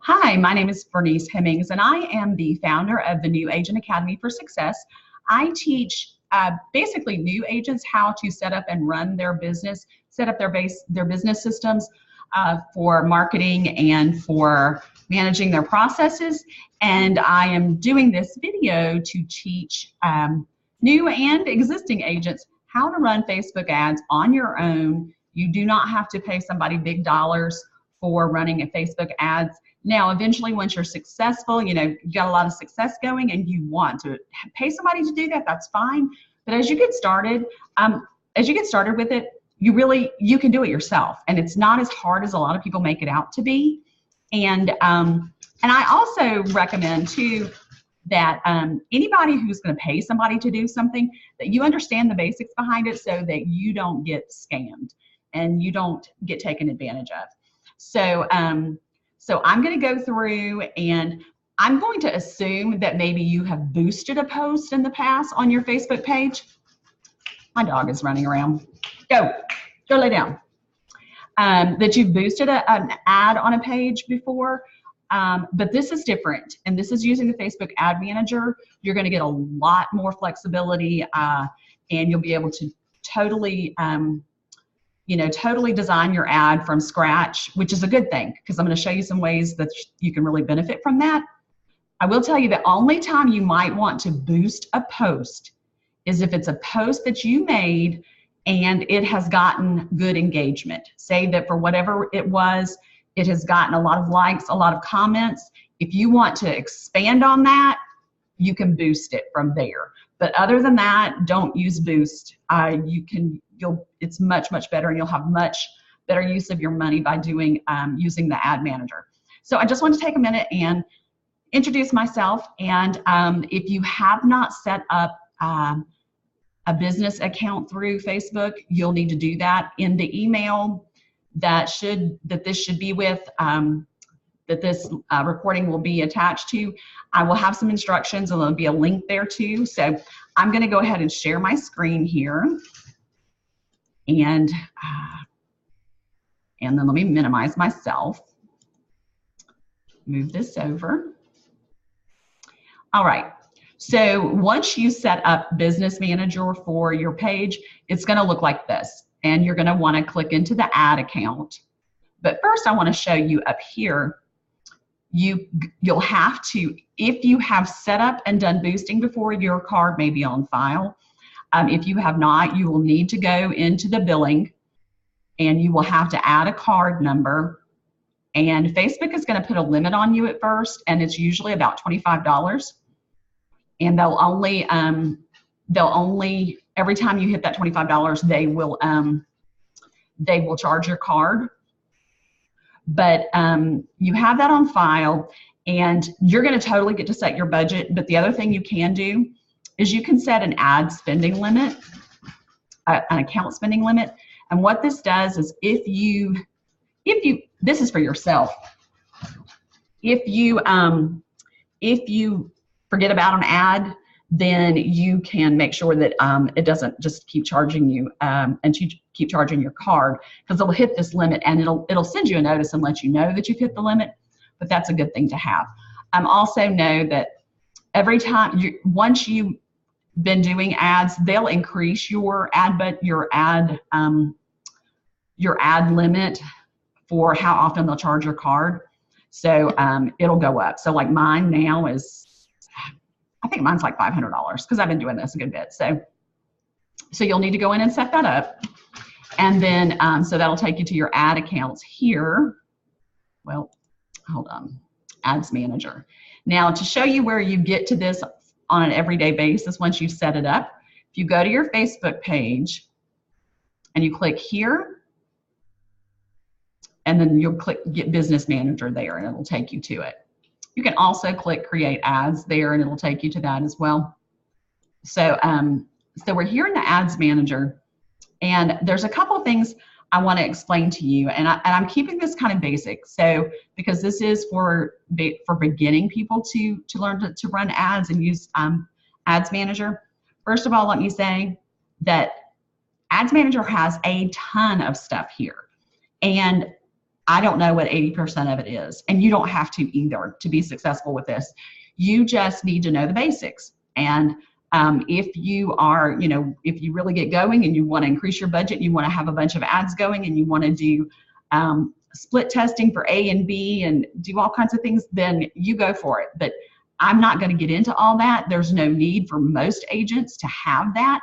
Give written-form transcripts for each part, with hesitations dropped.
Hi, my name is Bernice Hemmings, and I am the founder of the New Agent Academy for Success. I teach basically new agents how to set up and run their business, set up their business systems for marketing and for managing their processes. And I am doing this video to teach new and existing agents how to run Facebook ads on your own. You do not have to pay somebody big dollars for running a Facebook ads. Now, eventually, once you're successful, you got a lot of success going and you want to pay somebody to do that, that's fine. But as you get started with it, you can do it yourself. And it's not as hard as a lot of people make it out to be. And I also recommend too that anybody who's going to pay somebody to do something, that you understand the basics behind it so that you don't get scammed and you don't get taken advantage of. So I'm going to go through and I'm going to assume that maybe you have boosted a post in the past on your Facebook page. My dog is running around. Go lay down. That you've boosted an ad on a page before, but this is different. And this is using the Facebook Ad Manager. You're going to get a lot more flexibility and you'll be able to totally design your ad from scratch, which is a good thing because I'm going to show you some ways that you can really benefit from that. I will tell you the only time you might want to boost a post is if it's a post that you made and it has gotten good engagement. Say that for whatever it was, it has gotten a lot of likes, a lot of comments. If you want to expand on that, you can boost it from there. But other than that, don't use boost. It's much better, and you'll have much better use of your money by doing using the Ad Manager. So I just want to take a minute and introduce myself. And if you have not set up a business account through Facebook, you'll need to do that. In the email that this should be with, that this recording will be attached to, I will have some instructions and there'll be a link there too. So I'm going to go ahead and share my screen here. And then let me minimize myself. Move this over. All right. So once you set up Business Manager for your page, it's going to look like this. And you're going to want to click into the ad account. But first I want to show you up here. You'll have to, if you have set up and done boosting before, your card may be on file. If you have not, you will need to go into the billing and you will have to add a card number. And Facebook is going to put a limit on you at first, and it's usually about $25. And they'll only every time you hit that $25, they will charge your card. But you have that on file, and you're going to totally get to set your budget. But the other thing you can do is you can set an ad spending limit, an account spending limit. And what this does is this is for yourself. If you forget about an ad, then you can make sure that it doesn't just keep charging you and keep charging your card, because it'll hit this limit and it'll send you a notice and let you know that you've hit the limit. But that's a good thing to have. Also know that every time once you've been doing ads, they'll increase your ad limit for how often they'll charge your card. So it'll go up. So like mine now is, I think mine's like $500 because I've been doing this a good bit. So you'll need to go in and set that up. And then, so that'll take you to your ad accounts here. Well, hold on, Ads Manager. Now to show you where you get to this on an everyday basis once you've set it up, if you go to your Facebook page and you click here, and then you'll click Get Business Manager there and it'll take you to it. You can also click Create Ads there and it'll take you to that as well. So, so we're here in the Ads Manager, and there's a couple things I want to explain to you, and I'm keeping this kind of basic. So because this is for beginning people to learn to run ads and use Ads Manager. First of all, let me say that Ads Manager has a ton of stuff here, and I don't know what 80% of it is. And you don't have to either to be successful with this. You just need to know the basics. And if you are, if you really get going and you want to increase your budget, you want to have a bunch of ads going and you want to do split testing for A and B and do all kinds of things, then you go for it. But I'm not going to get into all that. There's no need for most agents to have that.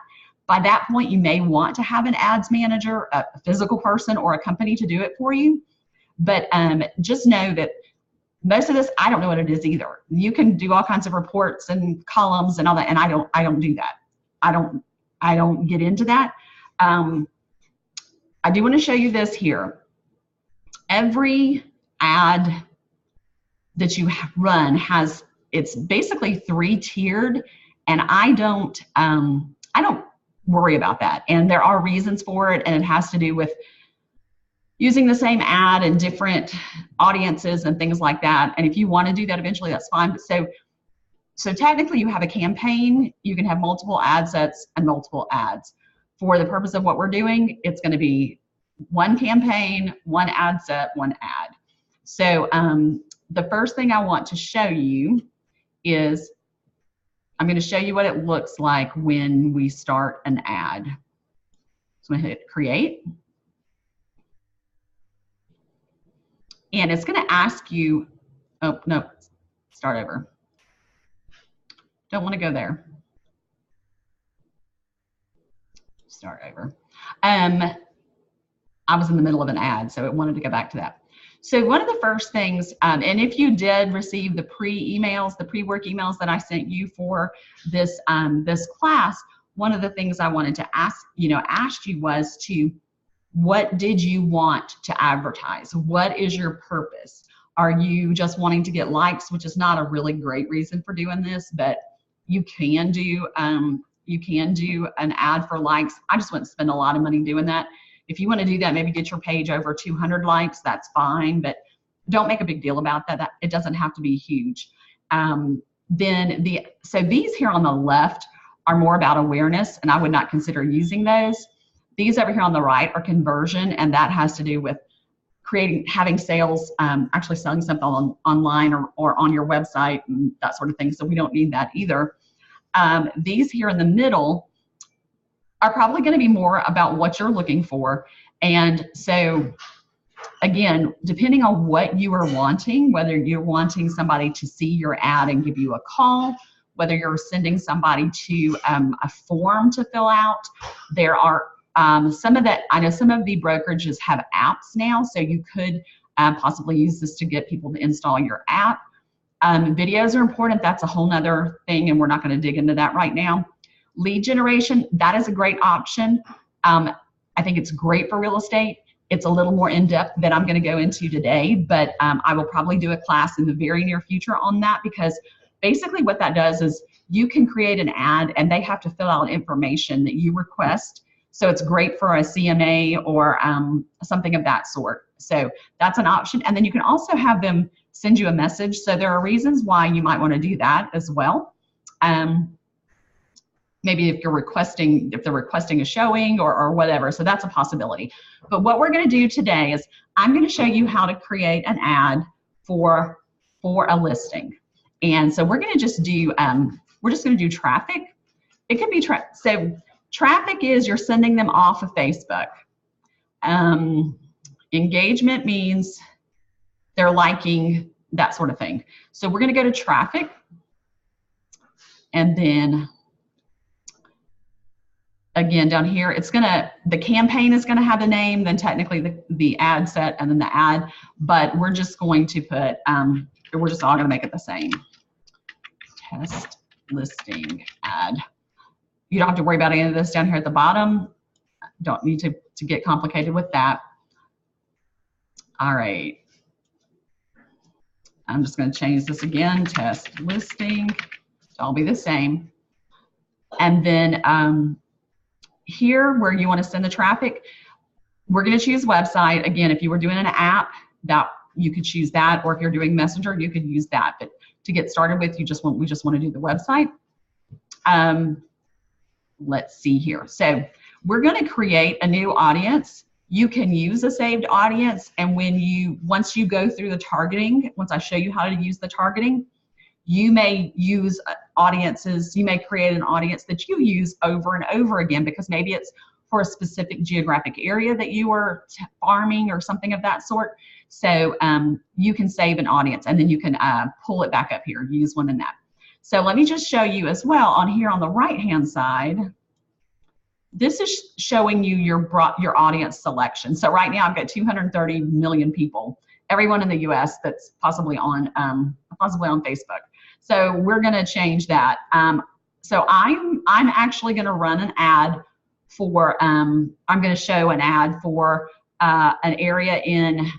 By that point, you may want to have an ads manager, a physical person, or a company to do it for you. But just know that most of this, I don't know what it is either. You can do all kinds of reports and columns and all that, and I don't do that. I don't get into that. I do want to show you this here. Every ad that you run it's basically 3-tiered, and I don't worry about that. And there are reasons for it, and it has to do with using the same ad in different audiences and things like that. And if you want to do that eventually, that's fine. But so technically you have a campaign, you can have multiple ad sets and multiple ads. For the purpose of what we're doing, it's going to be one campaign, one ad set, one ad. So the first thing I want to show you is I'm going to show you what it looks like when we start an ad. So I'm going to hit create. And it's going to ask you, oh, no, start over. Don't want to go there. Start over. I was in the middle of an ad, so it wanted to go back to that. So one of the first things, and if you did receive the pre-emails, the pre-work emails that I sent you for this this class, one of the things I wanted to ask you was what did you want to advertise? What is your purpose? Are you just wanting to get likes, which is not a really great reason for doing this, but you can do an ad for likes. I just wouldn't spend a lot of money doing that. If you want to do that, maybe get your page over 200 likes, that's fine, but don't make a big deal about that. It doesn't have to be huge. So these here on the left are more about awareness, and I would not consider using those. These over here on the right are conversion, and that has to do with having sales, actually selling something online or on your website and that sort of thing. So we don't need that either. These here in the middle are probably going to be more about what you're looking for. And so again, depending on what you are wanting, whether you're wanting somebody to see your ad and give you a call, whether you're sending somebody to a form to fill out, there are some of that. I know some of the brokerages have apps now, so you could possibly use this to get people to install your app. Videos are important. That's a whole nother thing, and we're not going to dig into that right now. Lead generation, that is a great option. I think it's great for real estate. It's a little more in-depth than I'm going to go into today, but I will probably do a class in the very near future on that, because basically what that does is you can create an ad and they have to fill out information that you request. So it's great for a CMA or something of that sort. So that's an option. And then you can also have them send you a message. So there are reasons why you might want to do that as well. Maybe if they're requesting a showing or whatever. So that's a possibility. But what we're going to do today is I'm going to show you how to create an ad for a listing. And so we're going to just do, traffic. It could be so traffic is you're sending them off of Facebook. Engagement means they're liking, that sort of thing. So we're going to go to traffic, and then again down here, the campaign is going to have the name, then technically the ad set, and then the ad. But we're just going to put, we're just all going to make it the same. Test listing ad. You don't have to worry about any of this down here at the bottom. Don't need to get complicated with that. All right. I'm just going to change this again. Test listing. It'll be the same. And then here where you want to send the traffic, we're going to choose website. Again, if you were doing an app, that you could choose that, or if you're doing Messenger, you could use that. But to get started with, we just want to do the website. Let's see here. So we're going to create a new audience You can use a saved audience, and once you go through the targeting, once I show you how to use the targeting, you may use audiences, you may create an audience that you use over and over again, because maybe it's for a specific geographic area that you are farming or something of that sort. So you can save an audience, and then you can pull it back up here, use one in that. So let me just show you as well on here on the right-hand side. This is showing you your audience selection. So right now I've got 230 million people, everyone in the US that's possibly on Facebook. So we're going to change that. So I'm actually going to run an ad for, I'm going to show an ad for an area in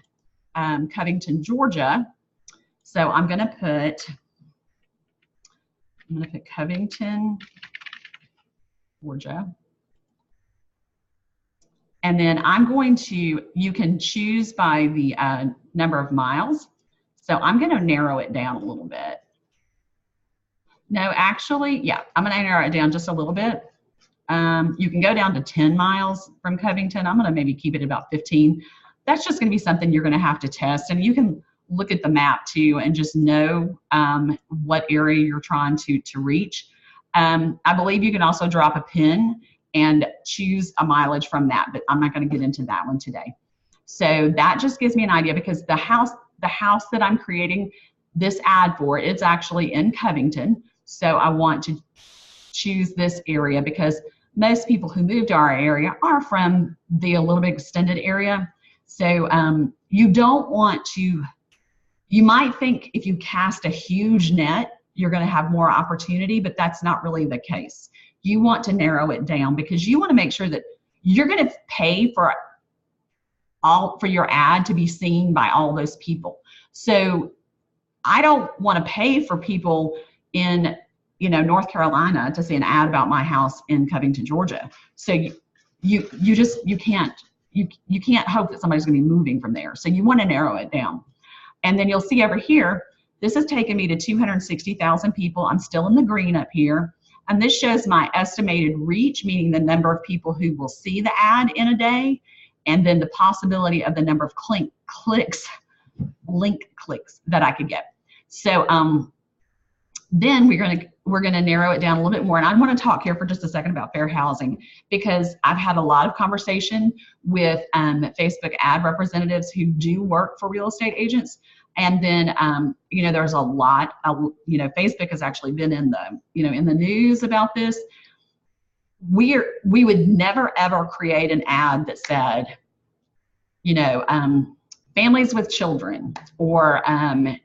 Covington, Georgia. So I'm going to put Covington, Georgia. And then I'm going to, you can choose by the number of miles. So I'm going to narrow it down a little bit. No, actually, yeah, I'm going to narrow it down just a little bit. You can go down to 10 miles from Covington. I'm going to maybe keep it about 15. That's just going to be something you're going to have to test. And you can look at the map too and just know what area you're trying to reach. I believe you can also drop a pin and choose a mileage from that, but I'm not going to get into that one today. So that just gives me an idea, because the house that I'm creating this ad for, it's actually in Covington. So I want to choose this area because most people who move to our area are from the a little bit extended area. So you don't want to, you might think if you cast a huge net, you're going to have more opportunity, but that's not really the case. You want to narrow it down because you want to make sure that you're going to pay for your ad to be seen by all those people. So I don't want to pay for people in, you know, North Carolina to see an ad about my house in Covington, Georgia. So you can't hope that somebody's going to be moving from there. So you want to narrow it down. And then you'll see over here, this has taken me to 260,000 people. I'm still in the green up here. And this shows my estimated reach, meaning the number of people who will see the ad in a day, and then the possibility of the number of link clicks that I could get. So then we're gonna narrow it down a little bit more. And I want to talk here for just a second about fair housing, because I've had a lot of conversation with Facebook ad representatives who do work for real estate agents. And then, you know, there's a lot, you know, Facebook has actually been in the, you know, in the news about this. We would never ever create an ad that said, you know, families with children, or,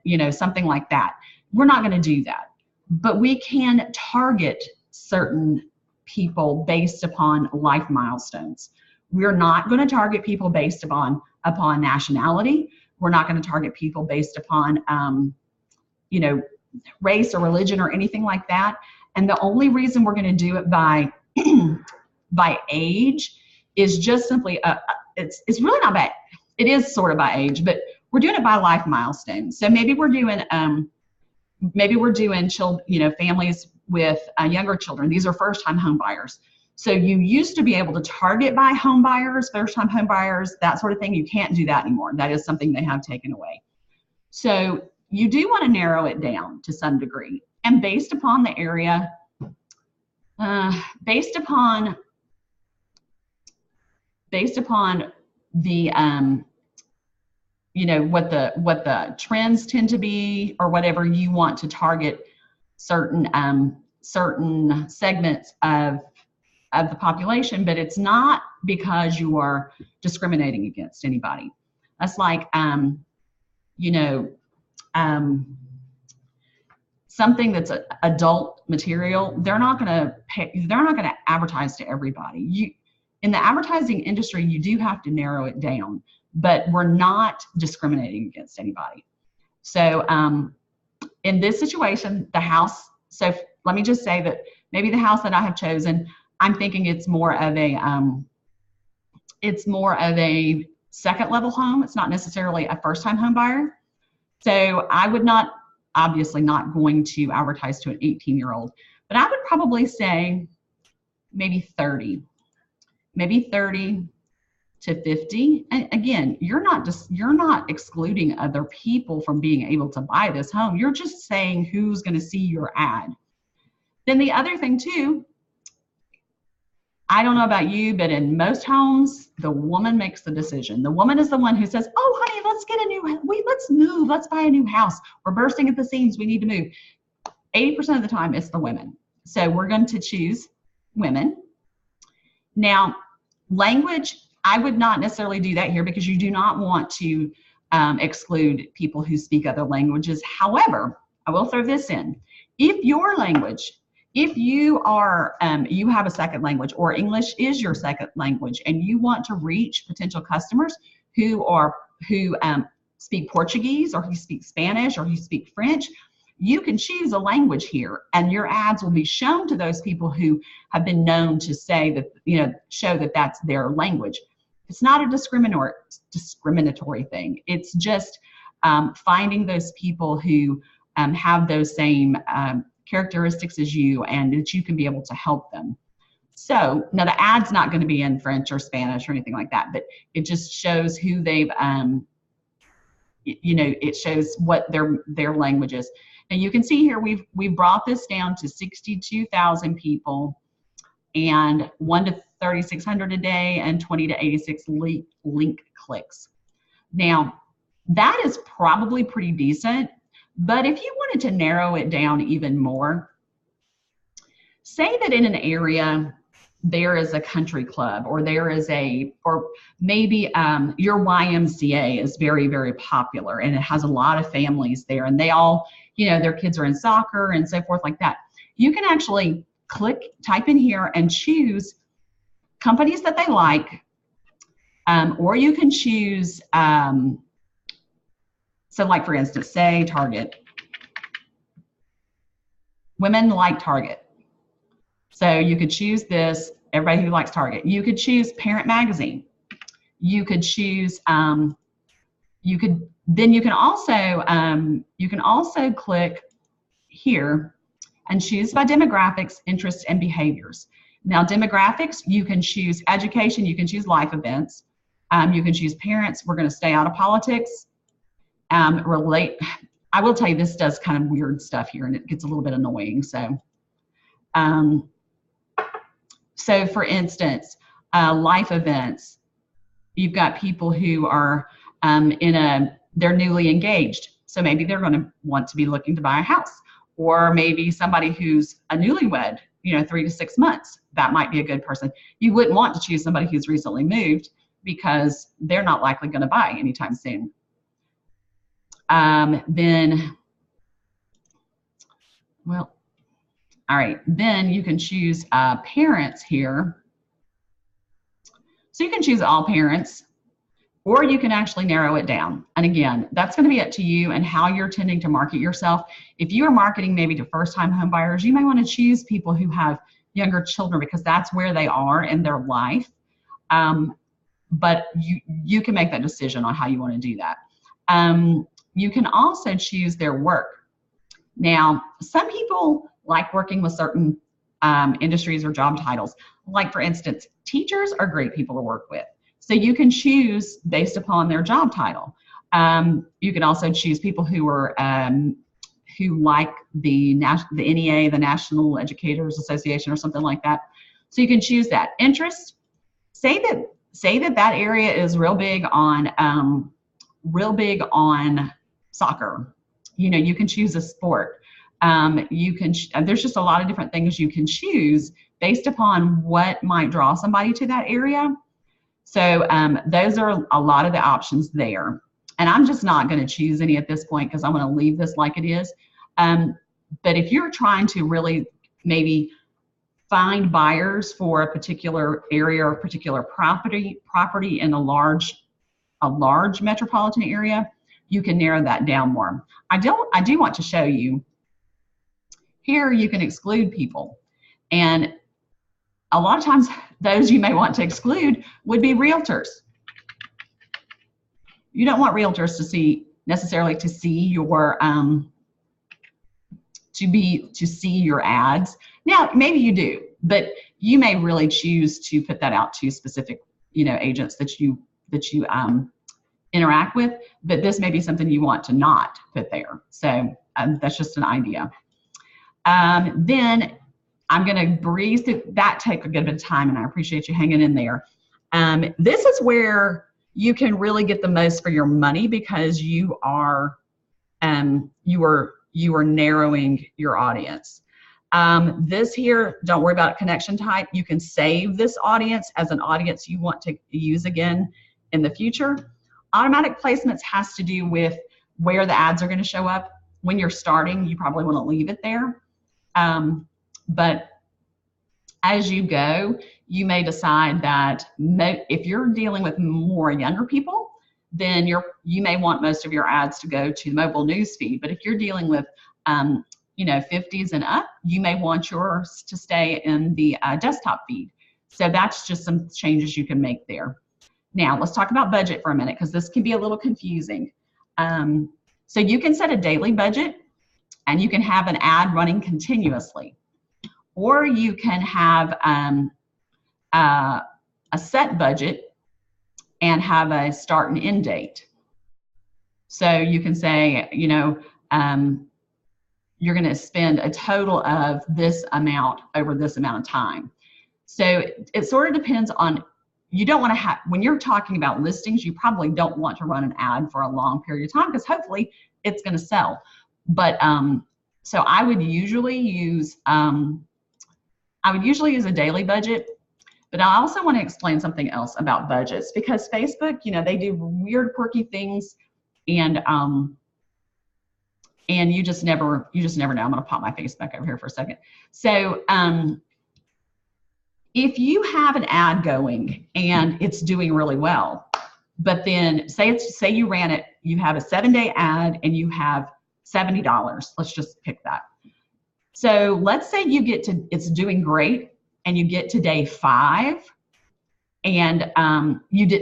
you know, something like that. We're not going to do that, but we can target certain people based upon life milestones. We're not going to target people based upon nationality. We're not going to target people based upon, you know, race or religion or anything like that. And the only reason we're going to do it by by age is just simply, it's really not by, it is sort of by age, but we're doing it by life milestones. So maybe we're doing, you know, families with younger children. These are first-time home buyers. So you used to be able to target by home buyers, first-time home buyers, that sort of thing. You can't do that anymore. That is something they have taken away. So you do want to narrow it down to some degree. And based upon the area, based upon the, you know, what the trends tend to be, or whatever, you want to target certain segments of the population, but it's not because you are discriminating against anybody. That's like, you know, something that's adult material, they're not going to advertise to everybody. In the advertising industry, you do have to narrow it down, but we're not discriminating against anybody. So in this situation, the house, so let me just say that maybe the house that I have chosen, I'm thinking it's more of a second level home. It's not necessarily a first time home buyer. So I would not, obviously not going to advertise to an 18-year-old, but I would probably say maybe 30. to 50. And again, you're not excluding other people from being able to buy this home. You're just saying who's going to see your ad. Then the other thing too, I don't know about you, but in most homes, the woman makes the decision. The woman is the one who says, oh, honey, let's move. Let's buy a new house. We're bursting at the seams. We need to move. 80% of the time, it's the women. So we're going to choose women. Now, language, I would not necessarily do that here because you do not want to exclude people who speak other languages. However, I will throw this in. If your language, if you are, you have a second language or English is your second language and you want to reach potential customers who speak Portuguese or who speak Spanish or who speak French, you can choose a language here and your ads will be shown to those people who have been known to say that, show that that's their language. It's not a discriminatory thing. It's just finding those people who have those same characteristics as you and that you can be able to help them. So now the ad's not going to be in French or Spanish or anything like that, but it just shows who they've, it shows what their language is. And you can see here we've brought this down to 62,000 people and 1 to 3,600 a day and 20 to 86 link clicks. Now that is probably pretty decent. But if you wanted to narrow it down even more, say that in an area there is a country club or there is or maybe your YMCA is very, very popular and it has a lot of families there and they all, their kids are in soccer and so forth like that. You can actually type in here and choose companies that they like, or you can choose, so like for instance, say Target. Women like Target. So you could choose this, everybody who likes Target. You could choose Parent Magazine. You could choose, you can also click here and choose by demographics, interests, and behaviors. Now demographics, you can choose education, you can choose life events, you can choose parents. We're going to stay out of politics. I will tell you, this does kind of weird stuff here and it gets a little bit annoying. So, for instance, life events, you've got people who are they're newly engaged. So maybe they're going to want to be looking to buy a house, or maybe somebody who's a newlywed, 3 to 6 months, that might be a good person. You wouldn't want to choose somebody who's recently moved because they're not likely going to buy anytime soon. Then you can choose parents here. So you can choose all parents, or you can actually narrow it down. And again, that's going to be up to you and how you're tending to market yourself. If you are marketing maybe to first-time home buyers, you may want to choose people who have younger children because that's where they are in their life. But you can make that decision on how you want to do that. You can also choose their work. Now, some people like working with certain industries or job titles. Like for instance, teachers are great people to work with. So you can choose based upon their job title. You can also choose people who are who like the NEA, the National Educators Association, or something like that. So you can choose that. Interest. Say that area is real big on soccer. You can choose a sport. There's just a lot of different things you can choose based upon what might draw somebody to that area. So those are a lot of the options there. And I'm just not going to choose any at this point because I'm going to leave this like it is. But if you're trying to really maybe find buyers for a particular area or a particular property in a large metropolitan area, you can narrow that down more. I do want to show you here you can exclude people. And a lot of times those you may want to exclude would be realtors. You don't want realtors necessarily to see your your ads. Now maybe you do, but you may really choose to put that out to specific agents that you interact with, but this may be something you want to not put there. So that's just an idea. Then I'm going to breeze through that, take a good bit of time, and I appreciate you hanging in there. This is where you can really get the most for your money, because you are narrowing your audience. This here, don't worry about connection type. You can save this audience as an audience you want to use again in the future. Automatic placements has to do with where the ads are going to show up. When you're starting, you probably want to leave it there. But as you go, you may decide that if you're dealing with more younger people, then you may want most of your ads to go to the mobile news feed. But if you're dealing with 50s and up, you may want yours to stay in the desktop feed. So that's just some changes you can make there. Now let's talk about budget for a minute, because this can be a little confusing. So you can set a daily budget, and you can have an ad running continuously, or you can have a set budget and have a start and end date. So you can say, you're going to spend a total of this amount over this amount of time. So it sort of depends on, you don't want to have, when you're talking about listings, you probably don't want to run an ad for a long period of time, because hopefully it's going to sell. But so I would usually use a daily budget. But I also want to explain something else about budgets, because Facebook, they do weird, quirky things, and you just never know. I'm going to pop my face back over here for a second. So if you have an ad going and it's doing really well, but then say you ran it, you have a 7-day ad and you have $70. Let's just pick that. So let's say it's doing great, and you get to day 5, and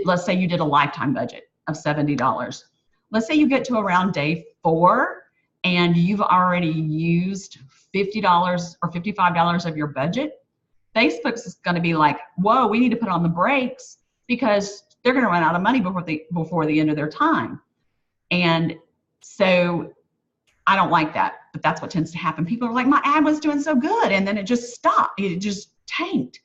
let's say you did a lifetime budget of $70. Let's say you get to around day 4 and you've already used $50 or $55 of your budget. Facebook's going to be like, whoa, we need to put on the brakes, because they're going to run out of money before the end of their time. And so I don't like that, but that's what tends to happen. People are like, my ad was doing so good, and then it just stopped. It just tanked.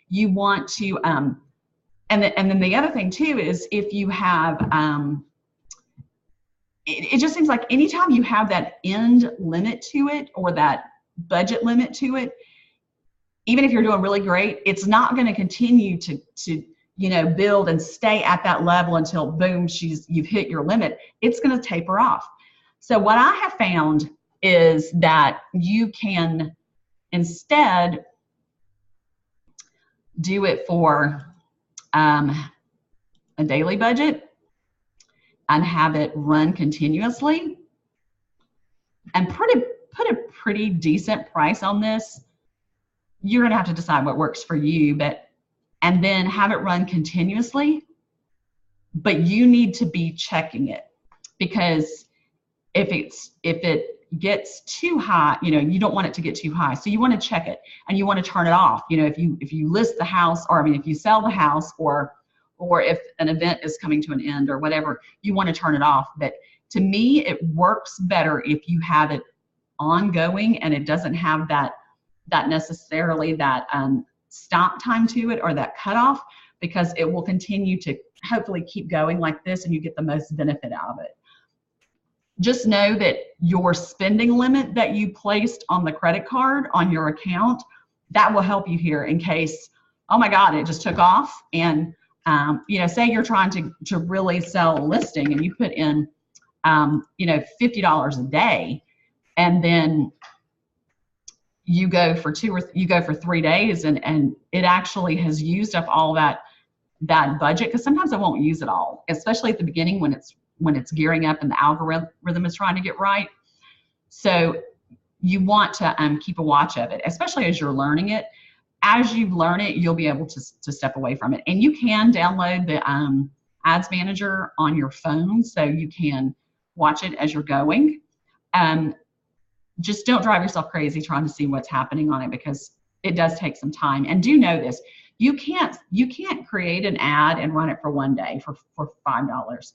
You want to, and then the other thing too is, if you have, it just seems like anytime you have that end limit to it, or that budget limit to it, even if you're doing really great, it's not going to continue to build and stay at that level until boom, you've hit your limit. It's going to taper off. So what I have found is that you can instead do it for a daily budget and have it run continuously, and put a pretty decent price on this. You're going to have to decide what works for you, and then have it run continuously, but you need to be checking it, because if it gets too high, you don't want it to get too high. So you want to check it, and you want to turn it off. If you list the house, or if you sell the house, or if an event is coming to an end or whatever, you want to turn it off. But to me, it works better if you have it ongoing, and it doesn't have that necessarily that stop time to it, or that cutoff, because it will continue to hopefully keep going like this, and you get the most benefit out of it. Just know that your spending limit that you placed on the credit card on your account, that will help you here in case, oh my God, it just took off. And say you're trying to really sell a listing, and you put in $50 a day, and then you go for 3 days, and it actually has used up all that budget, because sometimes I won't use it all, especially at the beginning when it's gearing up and the algorithm is trying to get right. So you want to keep a watch of it, especially as you're learning it. As you learn it, you'll be able to step away from it. And you can download the Ads Manager on your phone, so you can watch it as you're going. Just don't drive yourself crazy trying to see what's happening on it, because it does take some time. And do know this, You can't create an ad and run it for one day for $5.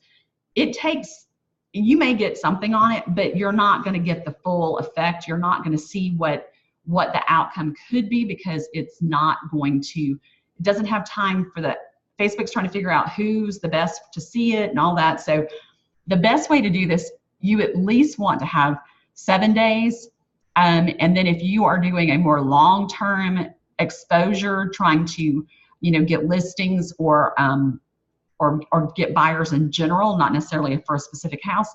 It takes, you may get something on it, but you're not going to get the full effect. You're not going to see what the outcome could be, because it's not going to, it doesn't have time for the, Facebook's trying to figure out who's the best to see it and all that. So the best way to do this, you at least want to have 7 days. And then if you are doing a more long-term exposure, trying to, get listings or get buyers in general, not necessarily for a specific house,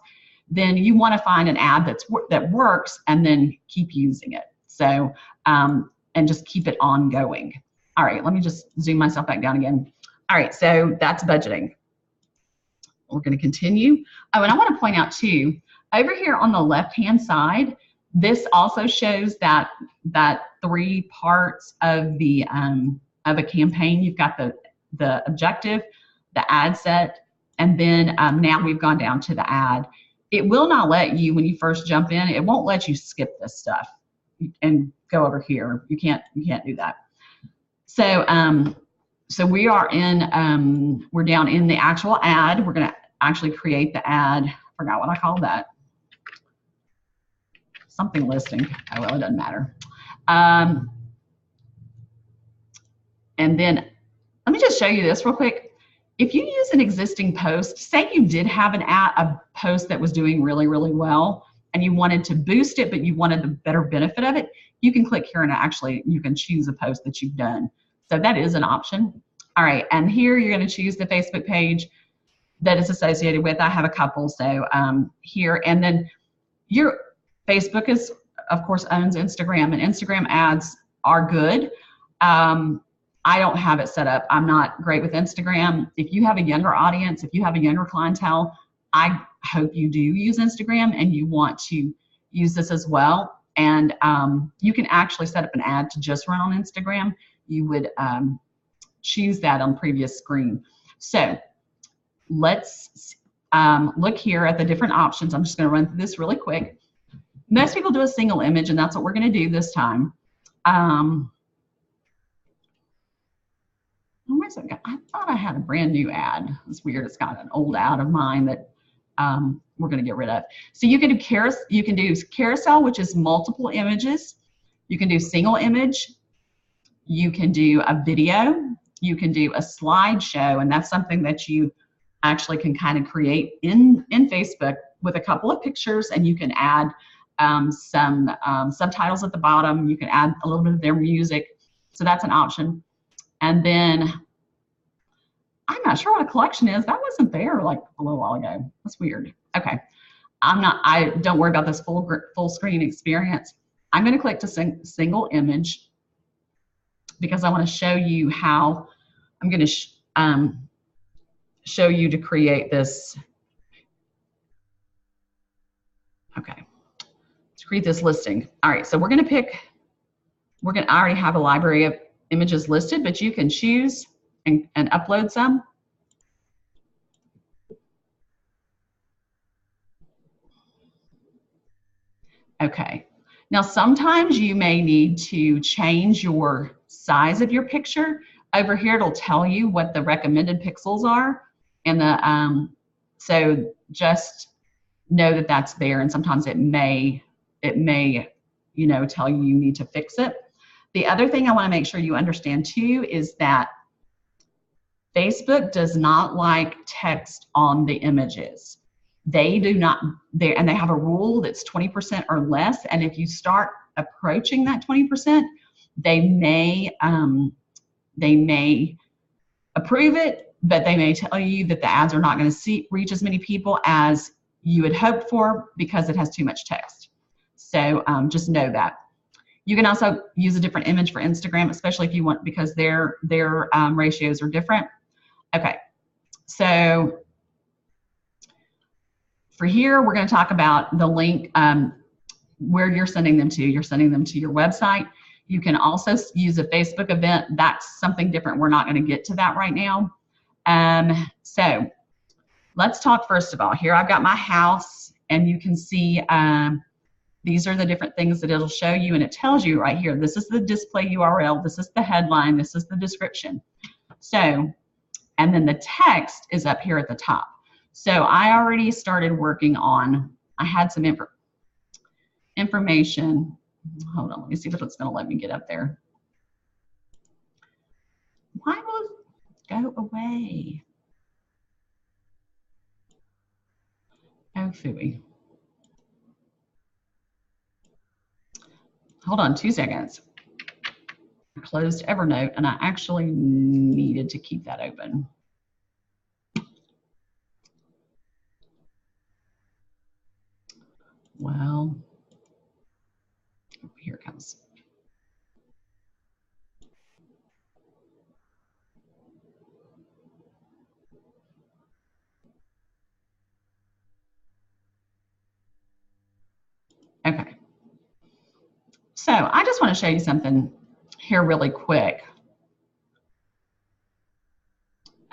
then you want to find an ad that works and then keep using it. So, and just keep it ongoing. All right, let me just zoom myself back down again. All right, so that's budgeting. We're going to continue. Oh, and I want to point out too, over here on the left-hand side, this also shows that 3 parts of a campaign. You've got the objective, the ad set, and then now we've gone down to the ad. It will not let you, when you first jump in, it won't let you skip this stuff and go over here. You can't do that. So so we are in, we're down in the actual ad. We're going to actually create the ad. I forgot what I called that. Something listing. Oh, well, it doesn't matter. And then let me just show you this real quick. If you use an existing post, say you did have a post that was doing really, really well, and you wanted to boost it, but you wanted the better benefit of it, you can click here and actually you can choose a post that you've done. So that is an option. All right, and here you're going to choose the Facebook page that it's associated with. I have a couple, so here, and then your Facebook is, of course, owns Instagram, and Instagram ads are good. I don't have it set up. I'm not great with Instagram. If you have a younger audience, if you have a younger clientele, I hope you do use Instagram and you want to use this as well. And you can actually set up an ad to just run on Instagram. You would choose that on previous screen. So let's look here at the different options. I'm just going to run through this really quick. Most people do a single image, and that's what we're going to do this time. I thought I had a brand new ad. It's weird. It's got an old ad of mine that we're going to get rid of. So you can do carousel, which is multiple images. You can do single image. You can do a video. You can do a slideshow, and that's something that you actually can kind of create in Facebook with a couple of pictures, and you can add some subtitles at the bottom. You can add a little bit of their music. So that's an option. And then I'm not sure what a collection is. That wasn't there like a little while ago. That's weird. Okay. I don't worry about this full screen experience. I'm going to click to single image because I want to show you how I'm going to show you to create this. Okay. To create this listing. All right. So we're going to pick, I already have a library of images listed, but you can choose and upload some. Okay. Now, sometimes you may need to change your size of your picture. Over here, it'll tell you what the recommended pixels are. And so just know that that's there. And sometimes it may, tell you you need to fix it. The other thing I want to make sure you understand too is that Facebook does not like text on the images. They do not, and they have a rule that's 20% or less. And if you start approaching that 20%, they may approve it, but they may tell you that the ads are not going to reach as many people as you had hoped for because it has too much text. So just know that. You can also use a different image for Instagram, especially if you want, because their ratios are different. Okay, so for here, we're going to talk about the link where you're sending them to. You're sending them to your website. You can also use a Facebook event. That's something different. We're not going to get to that right now. So let's talk first of all. Here I've got my house, and you can see These are the different things that it'll show you, and it tells you right here, this is the display URL, this is the headline, this is the description. So, and then the text is up here at the top. So I already started working on, I had some information. Hold on, let me see if it's going to let me get up there. Why will it go away? Oh, phooey. Hold on 2 seconds. I closed Evernote, and I actually needed to keep that open. Well, here it comes. Okay. So I just want to show you something here really quick.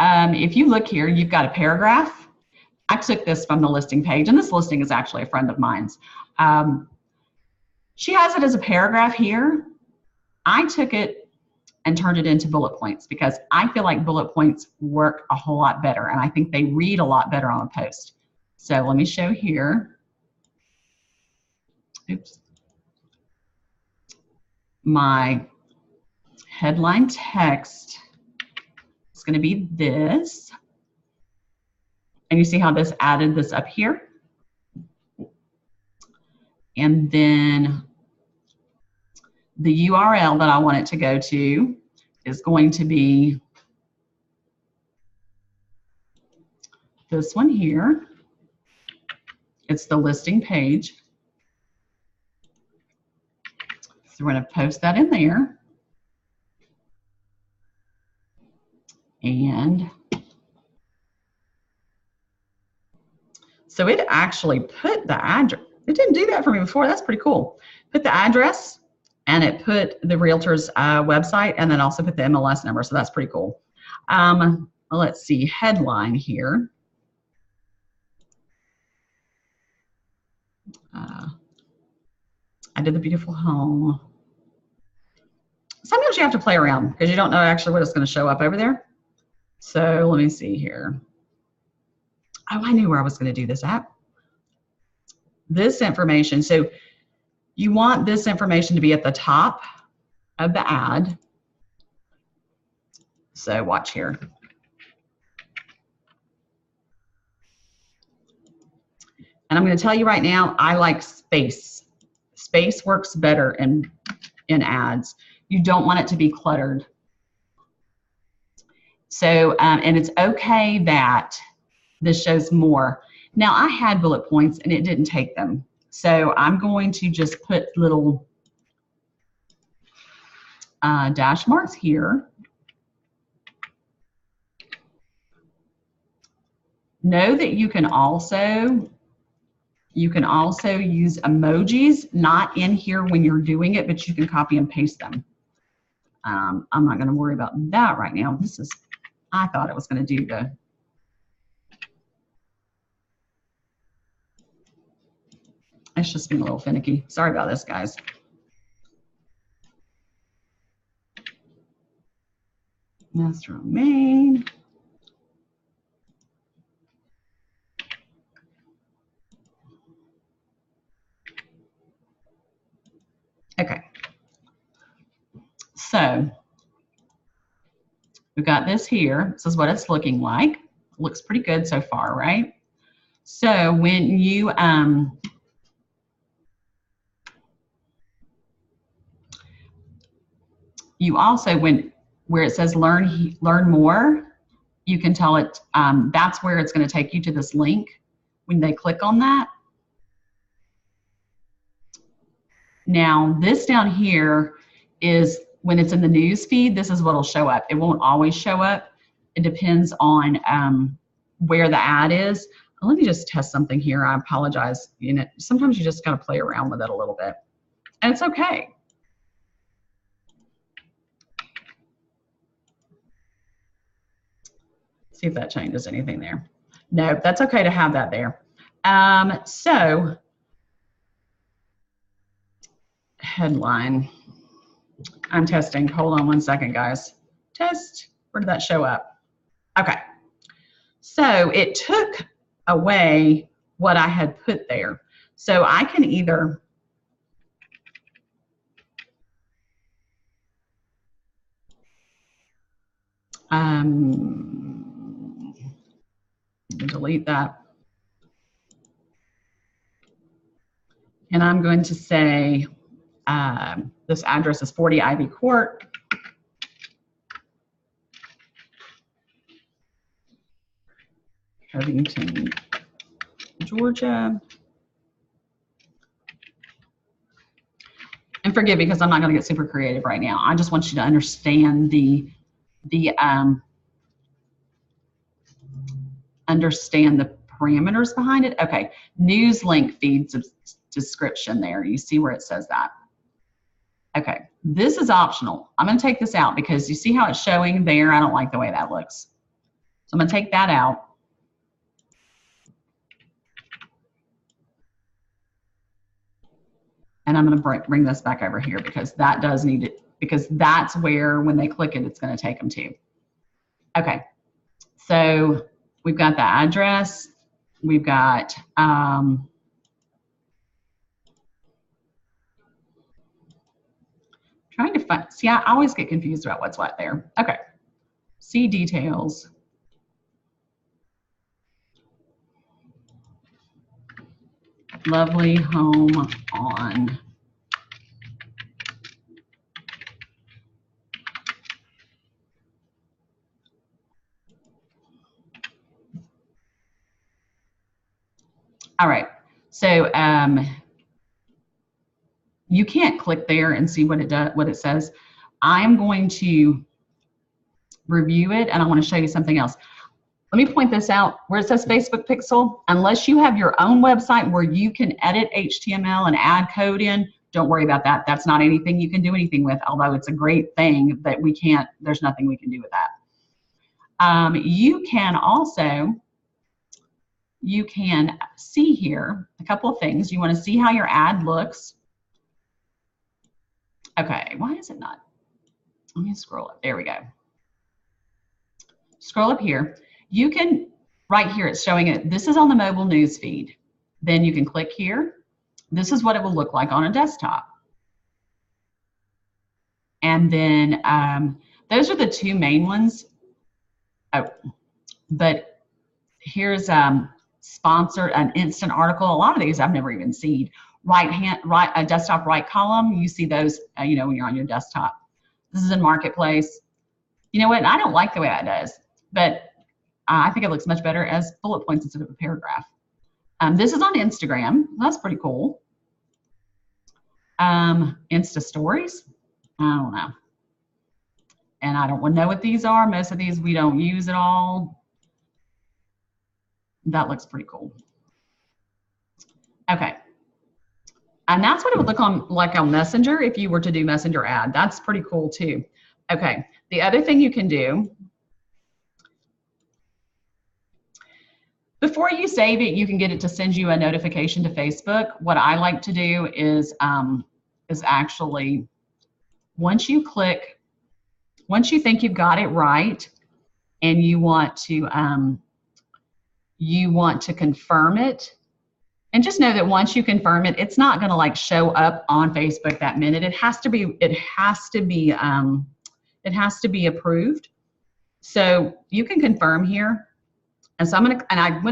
If you look here, you've got a paragraph. I took this from the listing page, and this listing is actually a friend of mine's. She has it as a paragraph here. I took it and turned it into bullet points because I feel like bullet points work a whole lot better, and I think they read a lot better on a post. So let me show here. Oops. My headline text is going to be this. And you see how this added this up here? And then the URL that I want it to go to is going to be this one here. It's the listing page. So we're going to post that in there. And so it actually put the address. It didn't do that for me before. That's pretty cool. Put the address, and it put the realtor's website, and then also put the MLS number. So that's pretty cool. Let's see, headline here. I did the beautiful home. Sometimes you have to play around because you don't know actually what it's going to show up over there. So let me see here. Oh, I knew where I was going to do this at. This information. So you want this information to be at the top of the ad. So watch here. And I'm going to tell you right now, I like space. Space works better in ads. You don't want it to be cluttered. So, and it's okay that this shows more. Now, I had bullet points and it didn't take them. So I'm going to just put little dash marks here. Know that you can also use emojis, not in here when you're doing it, but you can copy and paste them. I'm not going to worry about that right now. This is, I thought it was going to do the, it's just being a little finicky. Sorry about this, guys. Master main. Okay. So we've got this here. This is what it's looking like. Looks pretty good so far, right? So when you you also, where it says learn more, you can tell it that's where it's going to take you to this link when they click on that. Now this down here is when it's in the news feed, this is what will show up. It won't always show up. It depends on where the ad is. Let me just test something here. I apologize. You know, sometimes you just got to play around with it a little bit, and it's okay. See if that changes anything there. No, that's okay to have that there. So headline. I'm testing. Hold on one second, guys. Test. Where did that show up? Okay. So it took away what I had put there. So I can either delete that. And I'm going to say this address is 40 Ivy Court. Covington, Georgia. And forgive me because I'm not going to get super creative right now. I just want you to understand the parameters behind it. Okay, news link feed description there. You see where it says that. Okay, this is optional. I'm going to take this out because you see how it's showing there. I don't like the way that looks. So I'm going to take that out. And I'm going to bring this back over here because that does need it, because that's where when they click it, it's going to take them to. Okay, so we've got the address. We've got trying to find, see, I always get confused about what's what there. Okay, see details. Lovely home on all right, so you can't click there and see what it does, what it says. I'm going to review it and I want to show you something else. Let me point this out where it says Facebook Pixel. Unless you have your own website where you can edit HTML and add code in, don't worry about that. That's not anything you can do anything with, although it's a great thing, but we can't, there's nothing we can do with that. You can also, you can see here a couple of things. You want to see how your ad looks. Okay, why is it not? Let me scroll up. There we go. Scroll up here. You can, right here, it's showing it. This is on the mobile news feed. Then you can click here. This is what it will look like on a desktop. And then those are the two main ones. Oh, but here's sponsored, an instant article. A lot of these I've never even seen. A desktop right column. You see those, you know, when you're on your desktop. This is in Marketplace. You know what? I don't like the way that does, but I think it looks much better as bullet points instead of a paragraph. This is on Instagram. That's pretty cool. Insta Stories. I don't know. And I don't know what these are. Most of these we don't use at all. That looks pretty cool. Okay. And that's what it would look like on Messenger if you were to do Messenger ad. That's pretty cool too. Okay. The other thing you can do, before you save it, you can get it to send you a notification to Facebook. What I like to do is actually, once you click, once you think you've got it right, and you want to confirm it, and just know that once you confirm it, it's not going to like show up on Facebook that minute. It has to be approved. So you can confirm here. And so I went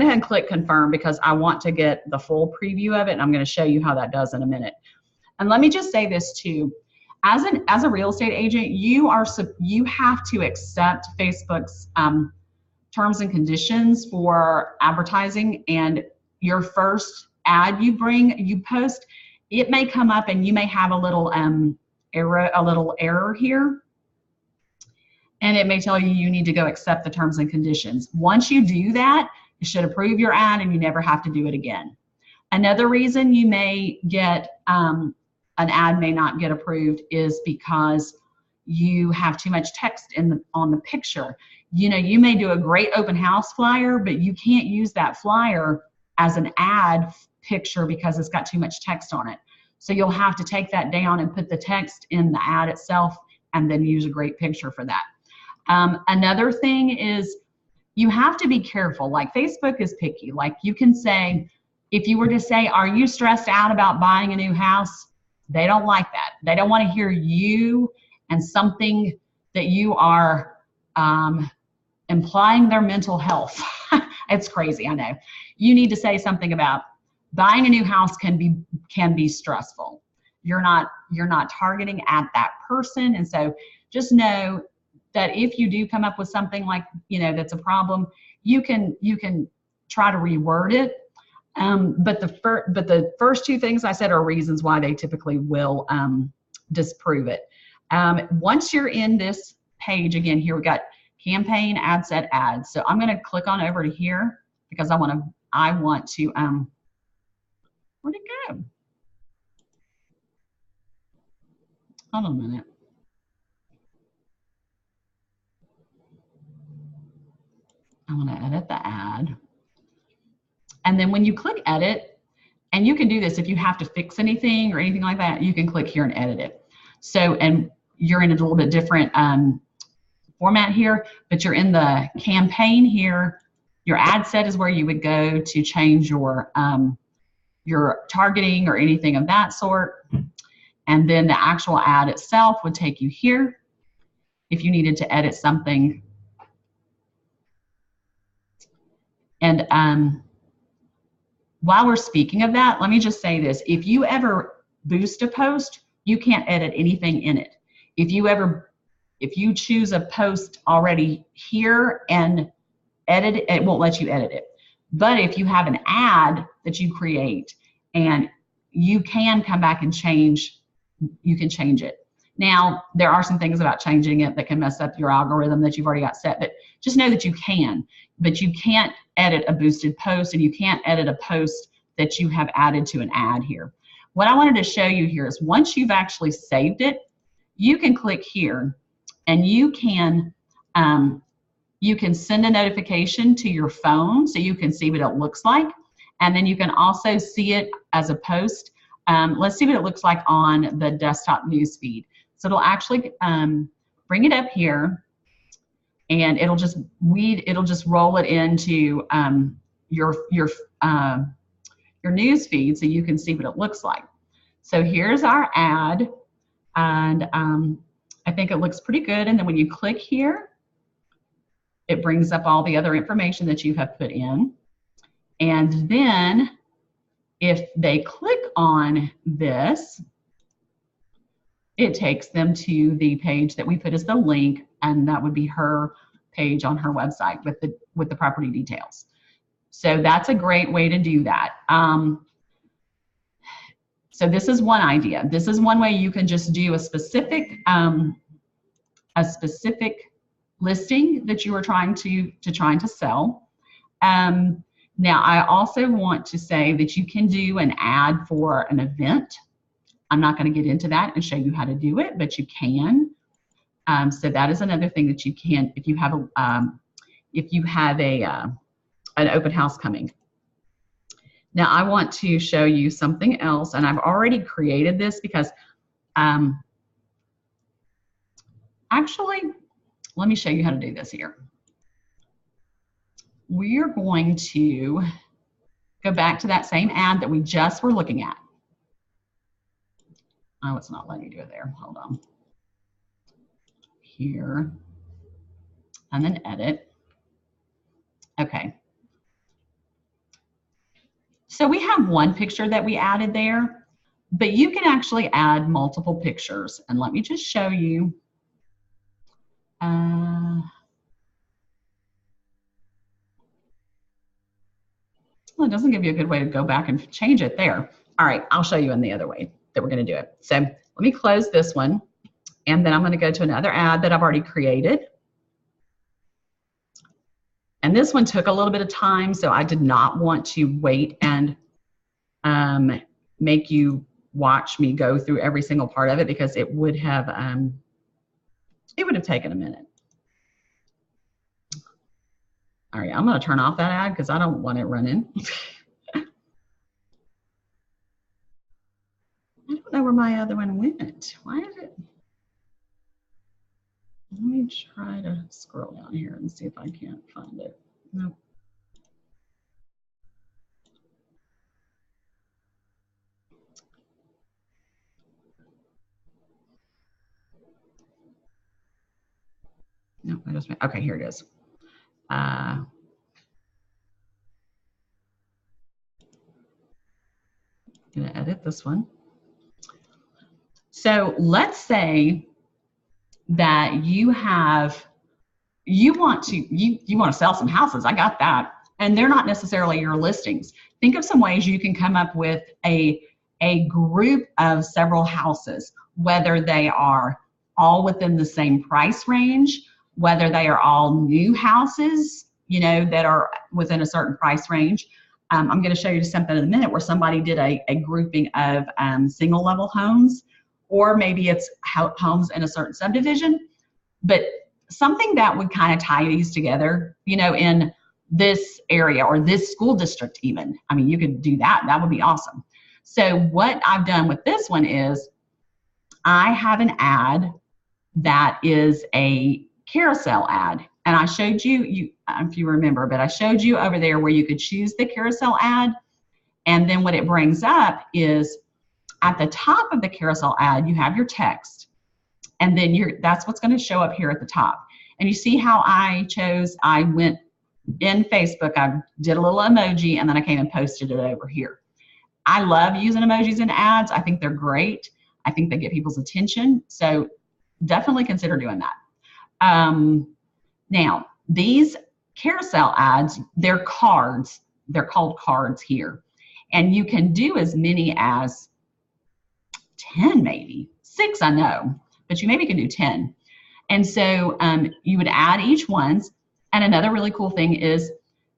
ahead and click confirm because I want to get the full preview of it, and I'm going to show you how that does in a minute. And let me just say this too. As a real estate agent, you have to accept Facebook's terms and conditions for advertising, and your first ad you post, it may come up and you may have a little error here. And it may tell you you need to go accept the terms and conditions. Once you do that, you should approve your ad and you never have to do it again. Another reason you may get, an ad may not get approved is because you have too much text on the picture. You know, you may do a great open house flyer, but you can't use that flyer as an ad picture because it's got too much text on it. So you'll have to take that down and put the text in the ad itself and then use a great picture for that. Another thing is you have to be careful. Like Facebook is picky. Like you can say, if you were to say, are you stressed out about buying a new house? They don't like that. They don't want to hear you and something that you are implying their mental health. It's crazy, I know. You need to say something about buying a new house can be stressful. You're not targeting at that person, and so just know that if you do come up with something like, that's a problem, you can try to reword it. But the first two things I said are reasons why they typically will disprove it. Once you're in this page, again, here we got campaign, ad set, ads. So I'm going to click on over to here because I want to where'd it go? Hold on a minute. I want to edit the ad. And then when you click edit, and you can do this if you have to fix anything or anything like that, you can click here and edit it. So, and you're in a little bit different format here, but you're in the campaign here. Your ad set is where you would go to change your targeting or anything of that sort. And then the actual ad itself would take you here if you needed to edit something. And while we're speaking of that, let me just say this. If you ever boost a post, you can't edit anything in it. If you choose a post already here and edit it, it won't let you edit it. But if you have an ad that you create, and you can come back and you can change it. Now, there are some things about changing it that can mess up your algorithm that you've already got set, but just know that you can. But you can't edit a boosted post, and you can't edit a post that you have added to an ad here. What I wanted to show you here is once you've actually saved it, you can click here, and you can send a notification to your phone so you can see what it looks like. And then you can also see it as a post. Let's see what it looks like on the desktop news feed. So it'll actually bring it up here, and it'll just roll it into your news feed so you can see what it looks like. So here's our ad, and I think it looks pretty good. And then when you click here, it brings up all the other information that you have put in. And then if they click on this, it takes them to the page that we put as the link, and that would be her page on her website with the property details. So that's a great way to do that. So this is one idea. This is one way you can just do a specific listing that you are trying to sell. Now, I also want to say that you can do an ad for an event. I'm not going to get into that and show you how to do it, but you can. So that is another thing that you can if you have an open house coming. Now, I want to show you something else, and I've already created this because actually, let me show you how to do this here. We're going to go back to that same ad that we just were looking at. Oh, it's not letting me do it there. Hold on. Here. And then edit. Okay. So we have one picture that we added there, but you can actually add multiple pictures. And let me just show you. Well, it doesn't give you a good way to go back and change it there. All right, I'll show you in the other way that we're going to do it. So let me close this one, and then I'm going to go to another ad that I've already created. And this one took a little bit of time, so I did not want to wait and make you watch me go through every single part of it, because it would have taken a minute. All right, I'm going to turn off that ad because I don't want it running. I don't know where my other one went. Why is it? Let me try to scroll down here and see if I can't find it. Nope. Nope, okay, here it is. I'm gonna edit this one. So let's say that you want to sell some houses. I got that. And they're not necessarily your listings. Think of some ways you can come up with a group of several houses, whether they are all within the same price range, whether they are all new houses, you know, that are within a certain price range. I'm going to show you something in a minute where somebody did a grouping of single level homes, or maybe it's homes in a certain subdivision, but something that would kind of tie these together, you know, in this area or this school district even. I mean, you could do that. That would be awesome. So what I've done with this one is I have an ad that is a carousel ad. And I showed you, if you remember, but I showed you over there where you could choose the carousel ad. And then what it brings up is at the top of the carousel ad, you have your text. And then that's what's going to show up here at the top. And you see how I went in Facebook, I did a little emoji, and then I came and posted it over here. I love using emojis in ads. I think they're great. I think they get people's attention. So definitely consider doing that. Now, these carousel ads, they're cards. They're called cards here. And you can do as many as 10 maybe. 6 I know, but you maybe can do 10. And so you would add each one's. And another really cool thing is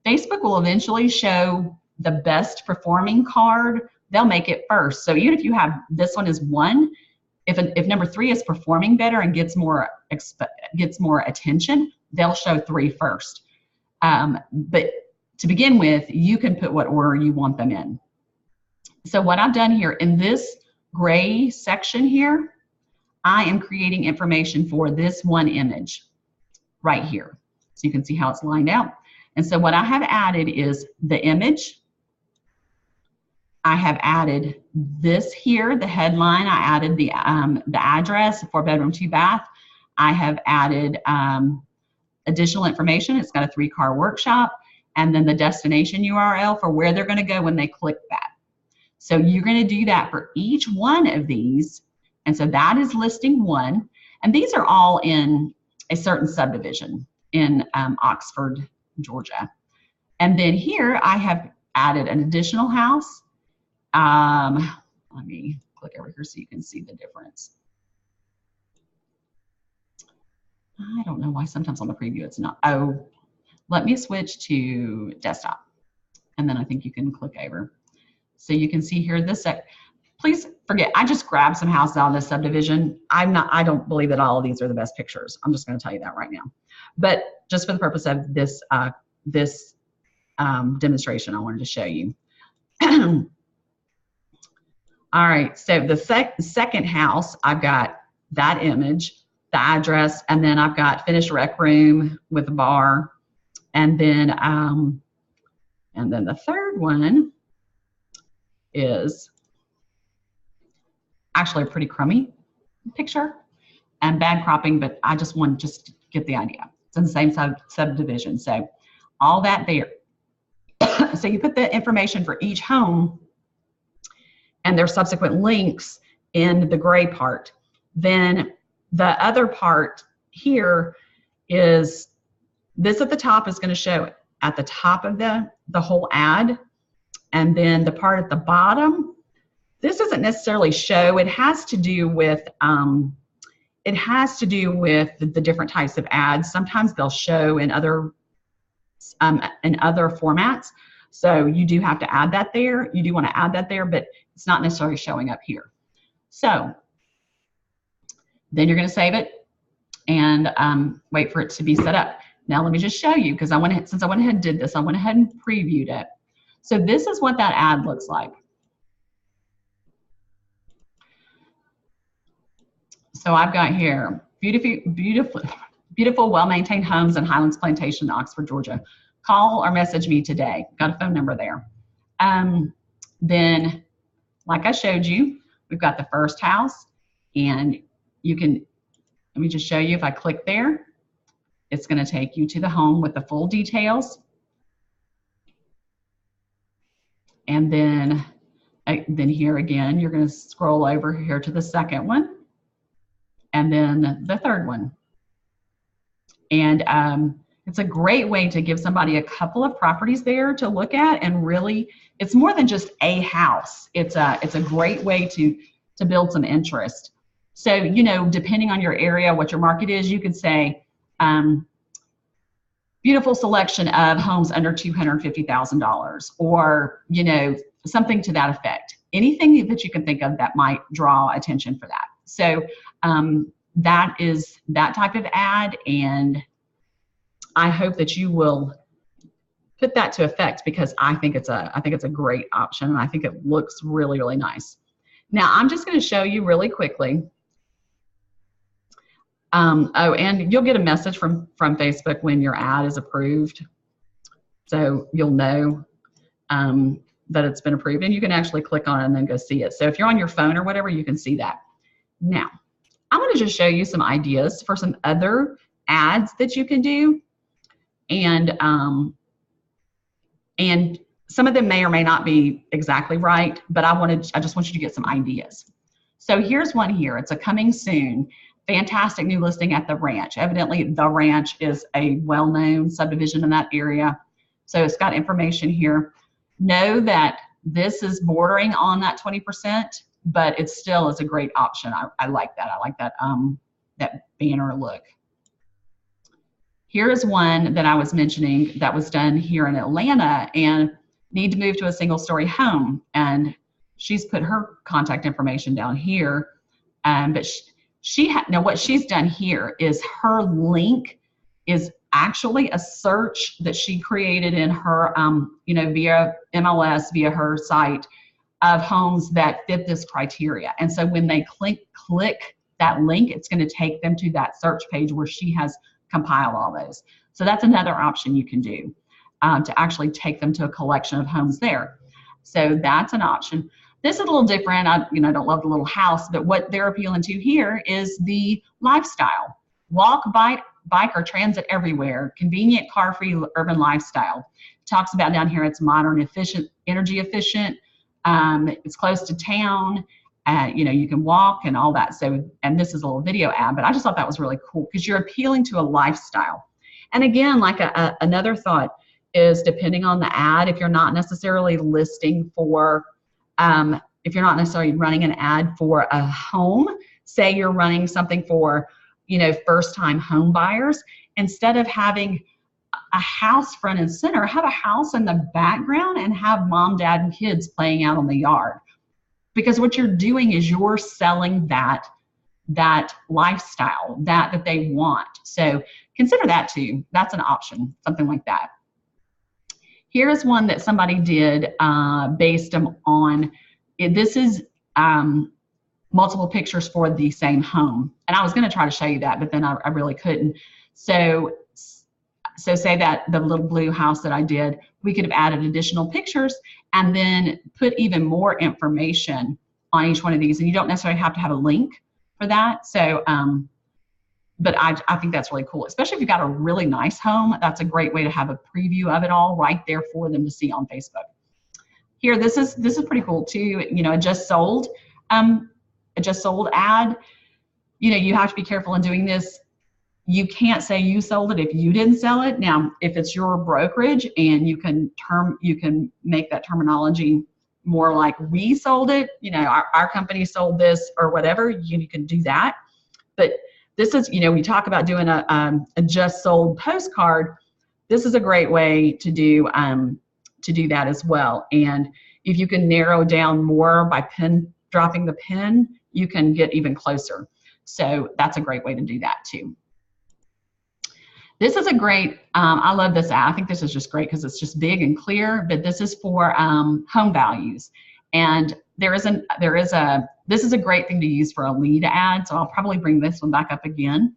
Facebook will eventually show the best performing card. They'll make it first. So even if you have this one is 1, if number 3 is performing better and gets more attention, they'll show 3 first. But to begin with, you can put what order you want them in. So what I've done here in this gray section here, I am creating information for this one image right here. So you can see how it's lined out. And so what I have added is the image. I have added this here, the headline. I added the address, 4-bedroom, 2-bath. I have added additional information. It's got a 3-car workshop, and then the destination URL for where they're going to go when they click that. So you're going to do that for each one of these. And so that is listing 1. And these are all in a certain subdivision in Oxford, Georgia. And then here I have added an additional house. Let me click over here so you can see the difference. I don't know why sometimes on the preview it's not. Oh, let me switch to desktop. And then I think you can click over. So you can see here this please forget, I just grabbed some houses out of this subdivision. I don't believe that all of these are the best pictures. I'm just going to tell you that right now. But just for the purpose of this demonstration, I wanted to show you. All right, so the second house, I've got that image, the address, and then I've got finished rec room with a bar, and then the third one is actually a pretty crummy picture and bad cropping, but I just want to just get the idea. It's in the same subdivision, so all that there. So you put the information for each home and their subsequent links in the gray part. Then the other part here is this at the top is going to show at the top of the whole ad, and then the part at the bottom, this doesn't necessarily show. It has to do with the different types of ads. Sometimes they'll show in other formats. So you do have to add that there. You do want to add that there, but it's not necessarily showing up here. So then you're going to save it and wait for it to be set up. Now let me just show you, because since I went ahead and did this, I went ahead and previewed it. So this is what that ad looks like. So I've got here beautiful, well-maintained homes in Highlands Plantation, Oxford, Georgia. Call or message me today. Got a phone number there. Then, like I showed you, we've got the first house, and you can, let me just show you. If I click there, it's going to take you to the home with the full details. And then here again, you're going to scroll over here to the second one, and then the third one. And it's a great way to give somebody a couple of properties there to look at, and really, it's more than just a house. It's a great way to build some interest. So, you know, depending on your area, what your market is, you could say, beautiful selection of homes under $250,000, or, you know, something to that effect. Anything that you can think of that might draw attention for that. So that is that type of ad, and I hope that you will put that to effect, because I think it's a great option, and I think it looks really, really nice. Now I'm just going to show you really quickly. Oh, and you'll get a message from Facebook when your ad is approved, so you'll know that it's been approved, and you can actually click on it and then go see it. So if you're on your phone or whatever, you can see that. Now I'm going to just show you some ideas for some other ads that you can do, and some of them may or may not be exactly right, but I just want you to get some ideas. So here's one here. It's a coming soon. Fantastic new listing at The Ranch. Evidently, The Ranch is a well-known subdivision in that area. So it's got information here. Know that this is bordering on that 20%, but it still is a great option. I like that. I like that, that banner look. Here is one that I was mentioning that was done here in Atlanta, and need to move to a single-story home. And she's put her contact information down here, but now what she's done here is her link is actually a search that she created in her, you know, via MLS, via her site, of homes that fit this criteria. And so when they click that link, it's going to take them to that search page where she has compiled all those. So that's another option you can do, to actually take them to a collection of homes there. So that's an option. This is a little different. I don't love the little house, but what they're appealing to here is the lifestyle. Walk, bike, or transit everywhere. Convenient, car-free urban lifestyle. It talks about down here, it's modern, efficient, energy efficient. It's close to town. You know, you can walk and all that. So, and this is a little video ad, but I just thought that was really cool, because you're appealing to a lifestyle. And again, like another thought is, depending on the ad, if you're not necessarily listing for, if you're not necessarily running an ad for a home, say you're running something for, you know, first-time home buyers, instead of having a house front and center, have a house in the background and have mom, dad, and kids playing out on the yard. Because what you're doing is you're selling that lifestyle that they want. So consider that too. That's an option, something like that. Here's one that somebody did based on, this is multiple pictures for the same home. And I was going to try to show you that, but then I really couldn't. So say that the little blue house that I did, we could have added additional pictures and then put even more information on each one of these. And you don't necessarily have to have a link for that. So, but I think that's really cool, especially if you've got a really nice home. That's a great way to have a preview of it all right there for them to see on Facebook. Here, this is pretty cool too. You know, a just sold ad. You know, you have to be careful in doing this. You can't say you sold it if you didn't sell it. Now, if it's your brokerage and you can make that terminology more like we sold it, you know, our company sold this or whatever, you can do that. But this is, you know, we talk about doing a just sold postcard. This is a great way to do that as well. And if you can narrow down more by dropping the pin, you can get even closer. So that's a great way to do that too. This is a great, I love this ad. I think this is just great because it's just big and clear, but this is for home values. And this is a great thing to use for a lead ad, so I'll probably bring this one back up again.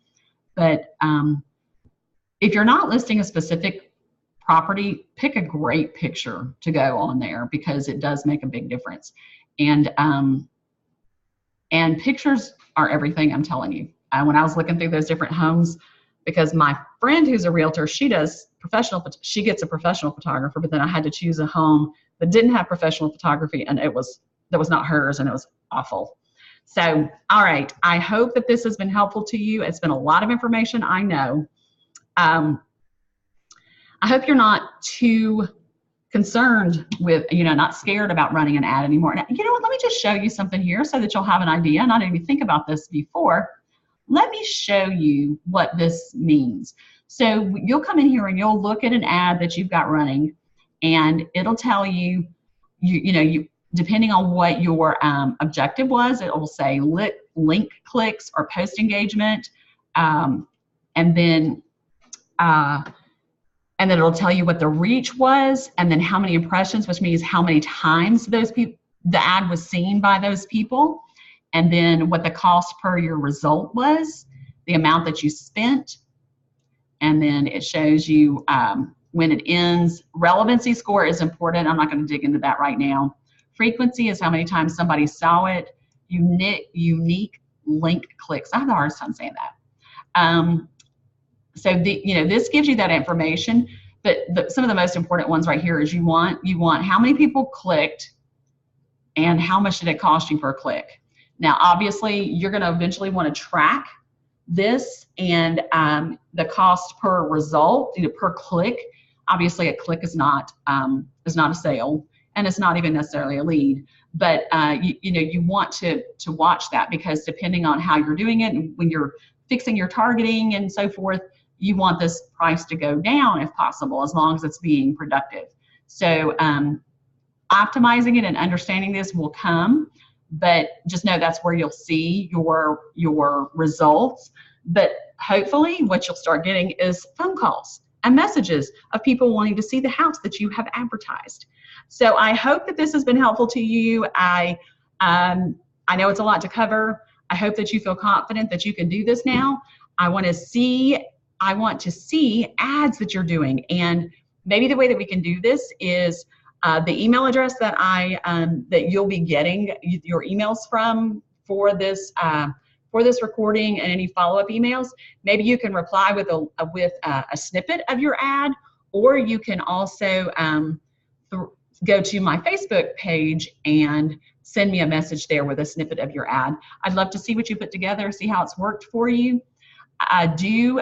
But if you're not listing a specific property, pick a great picture to go on there, because it does make a big difference. And pictures are everything, I'm telling you. When I was looking through those different homes, because my friend who's a realtor, she gets a professional photographer, but then I had to choose a home that didn't have professional photography, and that was not hers, and it was awful. So, all right, I hope that this has been helpful to you. It's been a lot of information, I know. I hope you're not too concerned with, not scared about running an ad anymore. Now, you know what, let me just show you something here so that you'll have an idea. And I didn't even think about this before. Let me show you what this means. So you'll come in here and you'll look at an ad that you've got running, and it'll tell you, depending on what your objective was, it will say link clicks or post engagement, and then it'll tell you what the reach was, and then how many impressions, which means how many times the ad was seen by those people, and then what the cost per your result was, the amount that you spent, and then it shows you when it ends. Relevancy score is important. I'm not going to dig into that right now. Frequency is how many times somebody saw it. Unique link clicks. I have the hardest time saying that. So this gives you that information, but some of the most important ones right here is you want how many people clicked and how much did it cost you per click. Now, obviously, you're going to eventually want to track this and the cost per result, per click. Obviously, a click is not a sale, and it's not even necessarily a lead. But you want to watch that, because depending on how you're doing it and when you're fixing your targeting and so forth, you want this price to go down if possible, as long as it's being productive. So optimizing it and understanding this will come, but just know that's where you'll see your results. But hopefully what you'll start getting is phone calls and messages of people wanting to see the house that you have advertised. So I hope that this has been helpful to you. I know it's a lot to cover. I hope that you feel confident that you can do this now. I want to see ads that you're doing, and maybe the way that we can do this is the email address that that you'll be getting your emails from for this recording and any follow-up emails. Maybe you can reply with a snippet of your ad, or you can also go to my Facebook page and send me a message there with a snippet of your ad. I'd love to see what you put together, see how it's worked for you. Do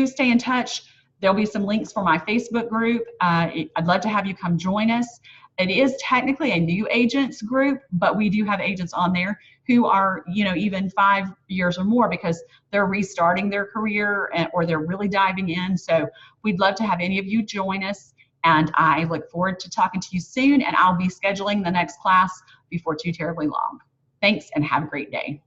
stay in touch. There'll be some links for my Facebook group. I'd love to have you come join us. It is technically a new agents group, but we do have agents on there who are, even 5 years or more, because they're restarting their career or they're really diving in. So we'd love to have any of you join us. And I look forward to talking to you soon, and I'll be scheduling the next class before too terribly long. Thanks, and have a great day.